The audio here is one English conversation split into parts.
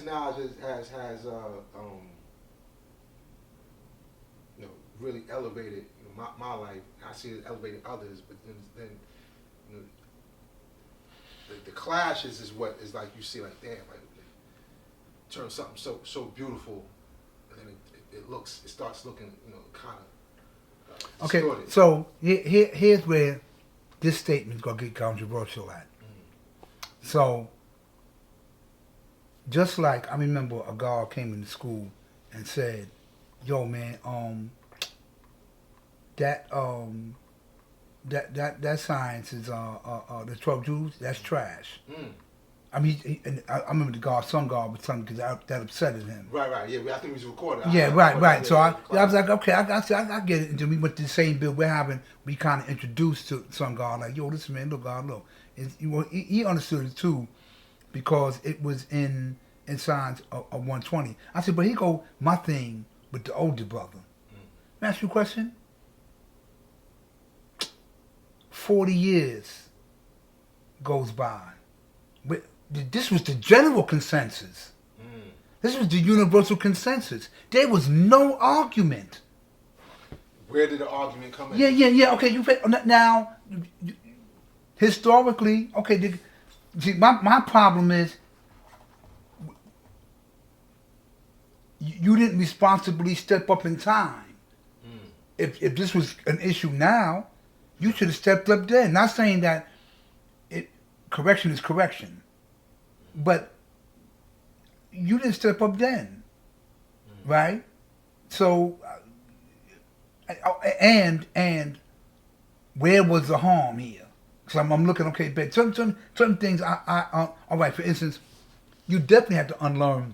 knowledge has really elevated my life. I see it elevating others, but then you know, the clashes is what is like you see like damn like turn something so beautiful, and then it starts looking kind of Okay, distorted. so here's where this statement's gonna get controversial at. So, just like I remember a guy came into school and said, "Yo, man, that that science is the 12 Jews. That's trash." I mean, and I remember the guard, some guard was telling me because that upset him. Right. Yeah, I think it was recorded. Yeah, right. So I was like, okay, I get it. And then we went to the same bill we're having. We kind of introduced to some guy like, yo, this man, look, God, look. He understood it too, because it was in signs of 120. I said, but he go my thing with the older brother. May I ask you a question? 40 years goes by. This was the general consensus. This was the universal consensus. There was no argument. Where did the argument come in? Yeah. Okay, now, historically, okay. See, my problem is you didn't responsibly step up in time. If this was an issue now, you should have stepped up then. Not saying that correction is correction, but you didn't step up then, right? So, and where was the harm here? So I'm looking, okay, but certain things I all right. For instance, you definitely have to unlearn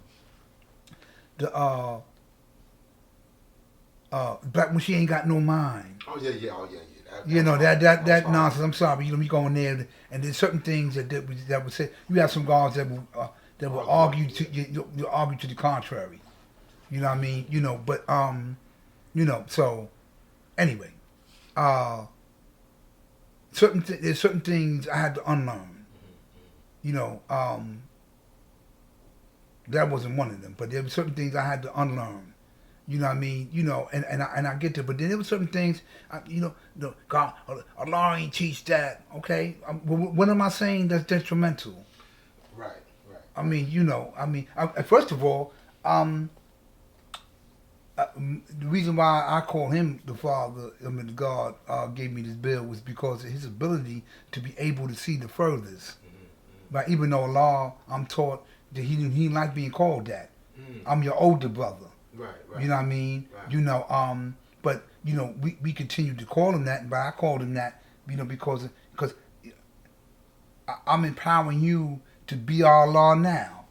the black when she ain't got no mind. Oh yeah. That nonsense. I'm sorry, you going there, and there's certain things that would say. You have some guards that will argue to argue to the contrary. You know what I mean? But So anyway, there's certain things I had to unlearn. That wasn't one of them, but there were certain things I had to unlearn. You know what I mean? And I get that, but then there were certain things, God, Allah ain't teach that, okay? What am I saying that's detrimental? Right. I mean, first of all, the reason why I call him the father, the God gave me this bill was because of his ability to be able to see the furthest. Right? Even though Allah, I'm taught that he didn't like being called that. I'm your older brother. Right. You know what I mean? Right. But we continue to call him that, but I called him that, because I'm empowering you to be our law now.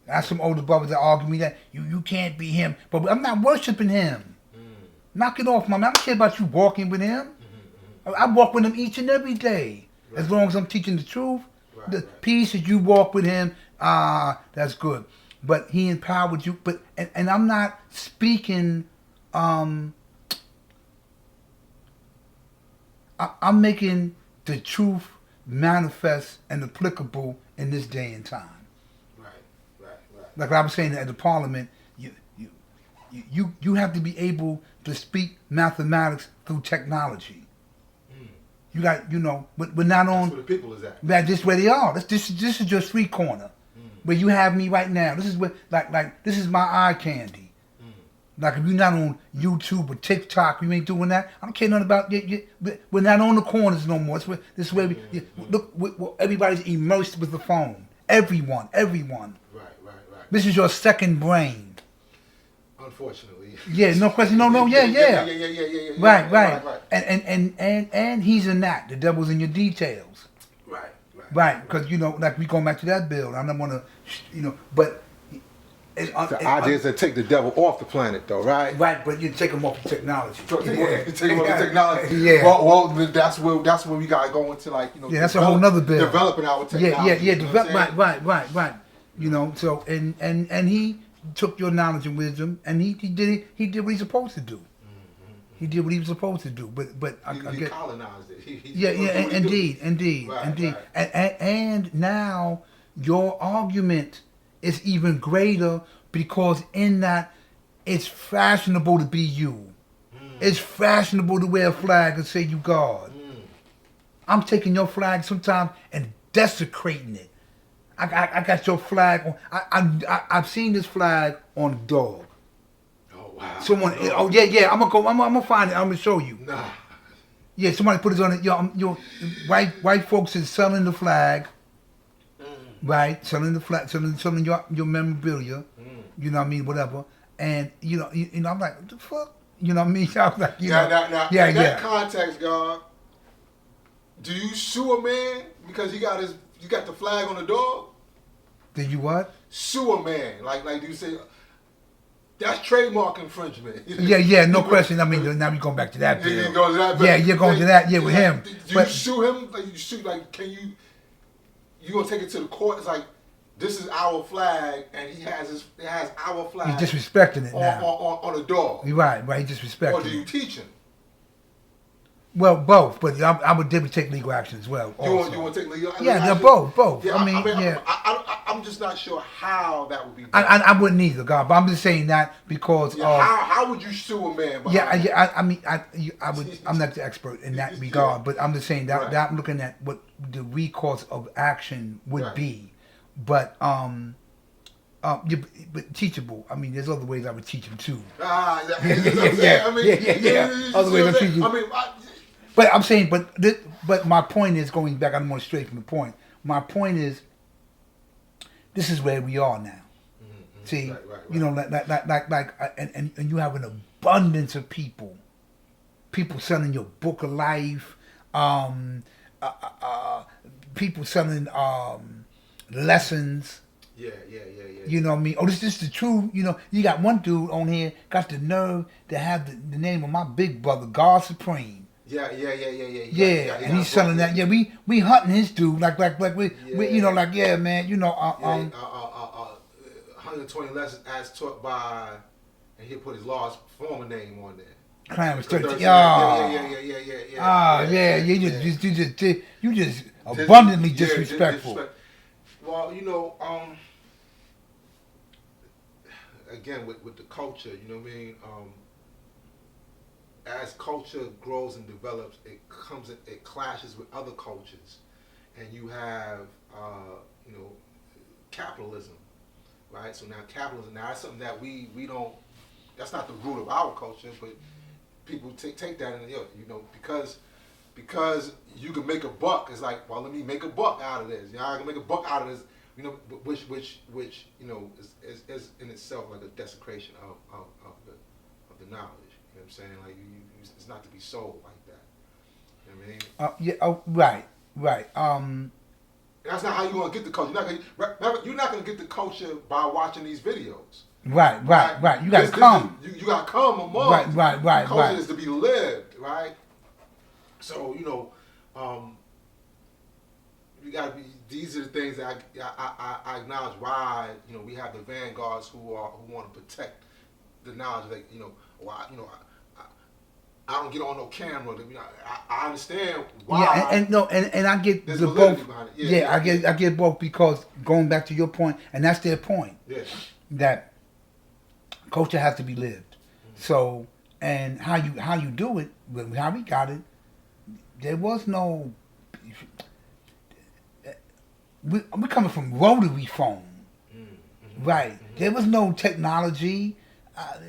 That's some older brothers that argue me that you can't be him, but I'm not worshiping him. Knock it off, man. I don't care about you walking with him. I walk with him each and every day, as long as I'm teaching the truth. The peace that you walk with him, that's good. But he empowered you. And I'm not speaking. I'm making the truth manifest and applicable in this day and time. Right. Like I was saying at the Parliament, you have to be able to speak mathematics through technology. You got, but we're not on. That's where the people is at. That's just where they are. This is your street corner, where you have me right now. This is where, like this is my eye candy. Like if you're not on YouTube or TikTok, you ain't doing that. I don't care nothing about you. We're not on the corners no more. This is where everybody's immersed with the phone. Everyone. Right. This is your second brain. Unfortunately. Yeah, no question. No, yeah. Yeah. Right. And he's in that. The devil's in your details. Right, because like we going back to that bill. I don't want to, but the idea is to take the devil off the planet, though, right? Right, but you take him off the technology. Take him off the technology. Yeah. Well, that's where we gotta go into that's a whole nother bill. Developing our technology. Right. So and he took your knowledge and wisdom, and he did what he's supposed to do. He did what he was supposed to do, but he colonized it. Indeed. Right. And now your argument it's even greater because in that it's fashionable to be you. It's fashionable to wear a flag and say you God. I'm taking your flag sometimes and desecrating it. I got your flag on. I've seen this flag on a dog. Oh wow. Someone. Oh yeah. I'm gonna find it. I'm gonna show you. Nah. Yeah, somebody put it on it. Yo, white folks is selling the flag, right? Selling the flag, selling your memorabilia. You know what I mean? Whatever. And you know, I'm like, what the fuck? You know what I mean? I was like, Now, in that context, God, do you sue a man because you got the flag on the dog? Did you what? Sue a man, like do you say that's trademark infringement? Yeah, no question. I mean, now we going back to that. You go to that. Yeah, you're going to that. Yeah, with him. Do you sue him? Like you sue? Like can you? You gonna take it to the court? It's like this is our flag, and it has our flag. He's disrespecting it now on a dog. You're right. He's disrespecting. Or do you teach him? Well, both, but I would definitely take legal action as well. You want to take legal action? Yeah, they're both. Yeah, I mean, yeah. I'm just not sure how that would be done. I wouldn't either, God. But I'm just saying that because. How would you sue a man? I mean, I would. I'm not the expert in that regard, but I'm just saying that I'm looking at what the recourse of action would be, but but teachable. I mean, there's other ways I would teach him too. Yeah. Other ways I teach you. But I'm saying, but my point is going back. I don't want to stray from the point. My point is, this is where we are now. See, you know, and you have an abundance of people selling your book of life, people selling lessons. Yeah. You know what I mean? Oh, this is the truth. You know, you got one dude on here got the nerve to have the name of my big brother, God Supreme. Yeah, and he's selling that. Yeah, we hunting his dude like we you know, like, yeah, man, you know, 120 lessons as taught by, and he'll put his last former name on there. Clarence 13. Yeah. You just abundantly disrespectful. Well, you know, again with the culture, you know what I mean. As culture grows and develops, it clashes with other cultures, and you have capitalism, right? So now capitalism, that's something that we don't. That's not the root of our culture, but people take that and because you can make a buck. It's like, well, let me make a buck out of this. You know, I can make a buck out of this. You know, which you know is in itself like a desecration of the knowledge. You know what I'm saying? Like, it's not to be sold like that. You know what I mean? Yeah. Oh, right. That's not how you're gonna get the culture. You're not gonna get the culture by watching these videos. Right. You gotta come. You gotta come among. Right. Culture is to be lived, right? So you know, you gotta be. These are the things that I acknowledge why we have the vanguards who want to protect the knowledge. Like why I don't get on no camera. I understand why. Yeah, and I get the both. I get both because going back to your point, and that's their point. Yeah. That culture has to be lived. So, and how you do it, how we got it, there was no. We're coming from rotary phone, right? There was no technology.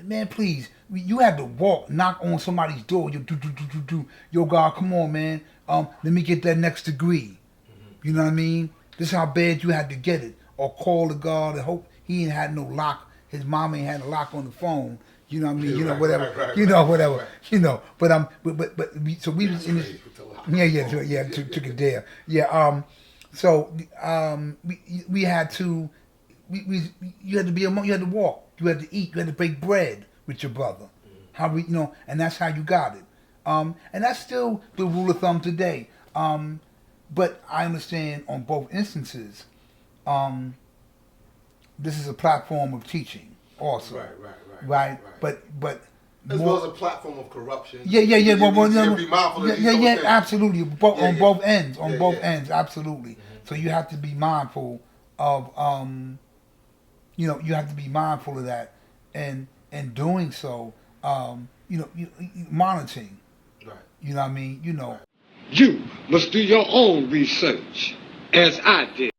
Man, please. You had to walk, knock on somebody's door. You do. Yo, God, come on, man. Let me get that next degree. You know what I mean? This is how bad you had to get it. Or call the God and hope he ain't had no lock. His mom ain't had a lock on the phone. You know what I mean? Whatever. Whatever. So we was in this. Yeah. Took it there. Yeah. So we had to. You had to be among. You had to walk. You had to eat. You had to break bread with your brother. How and that's how you got it. And that's still the rule of thumb today. But I understand on both instances, this is a platform of teaching also. Right. But as well as a platform of corruption. Yeah. Well, be mindful of these things. Absolutely. On both ends, absolutely. So you have to be mindful of you know, you have to be mindful of that, and doing so, you know, monitoring. Right. You know what I mean? You know. Right. You must do your own research, as I did.